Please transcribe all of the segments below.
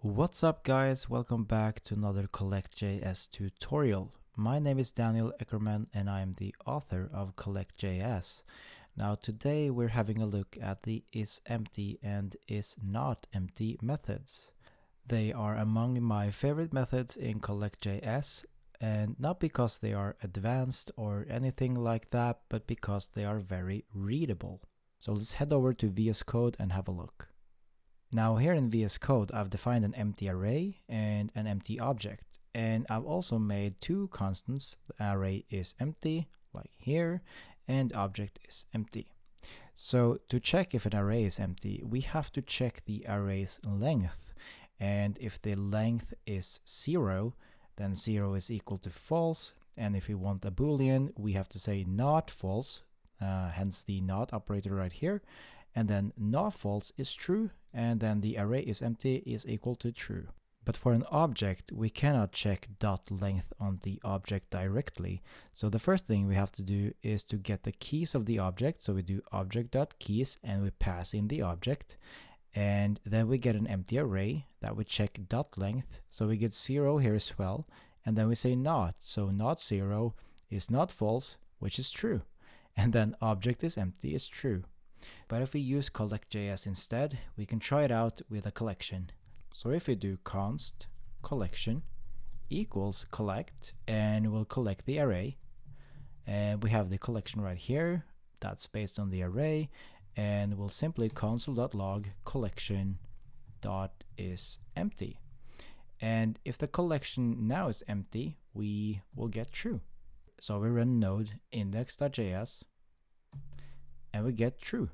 What's up guys, welcome back to another Collect.js tutorial. My name is Daniel Eckerman and I am the author of Collect.js. Now today we're having a look at the IsEmpty and IsNotEmpty methods. They are among my favorite methods in Collect.js, and not because they are advanced or anything like that, but because they are very readable. So let's head over to VS Code and have a look. Now here in VS Code, I've defined an empty array and an empty object. And I've also made two constants. The array is empty, like here, and object is empty. So to check if an array is empty, we have to check the array's length. And if the length is 0, then 0 is equal to false. And if we want a boolean, we have to say not false, hence the not operator right here. And then not false is true, and then the array is empty is equal to true. But for an object, we cannot check dot length on the object directly. So the first thing we have to do is to get the keys of the object. So we do object.keys and we pass in the object. And then we get an empty array that we check dot length. So we get 0 here as well. And then we say not. So not 0 is not false, which is true. And then object is empty is true. But if we use Collect.js instead, we can try it out with a collection. So if we do const collection equals collect, and we'll collect the array, and we have the collection right here that's based on the array, and we'll simply console.log collection.isEmpty. And if the collection now is empty, we will get true. So we run node index.js and we get true.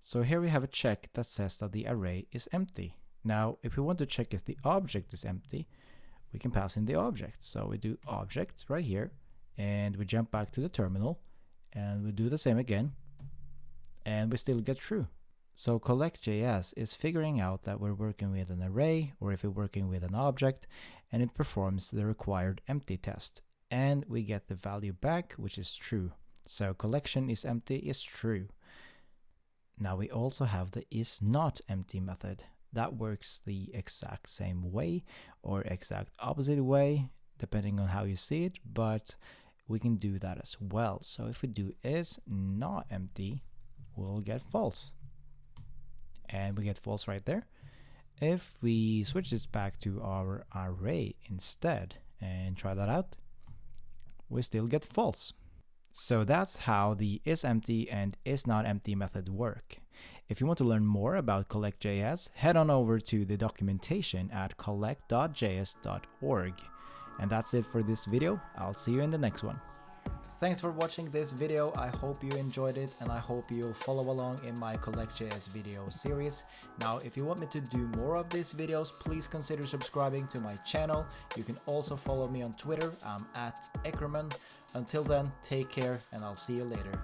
So here we have a check that says that the array is empty. Now, if we want to check if the object is empty, we can pass in the object. So we do object right here, and we jump back to the terminal, and we do the same again, and we still get true. So Collect.js is figuring out that we're working with an array, or if we're working with an object, and it performs the required empty test. And we get the value back, which is true. So collection is empty is true. Now we also have the IsNotEmpty method. That works the exact same way or exact opposite way, depending on how you see it, but we can do that as well. So if we do IsNotEmpty, we'll get false. And we get false right there. If we switch this back to our array instead and try that out, we still get false. So that's how the IsEmpty and IsNotEmpty method work. If you want to learn more about Collect.js, head on over to the documentation at collect.js.org. And that's it for this video. I'll see you in the next one. Thanks for watching this video. I hope you enjoyed it, and I hope you'll follow along in my Collect.js video series. Now, if you want me to do more of these videos, please consider subscribing to my channel. You can also follow me on Twitter. I'm @Eckerman. Until then, take care, and I'll see you later.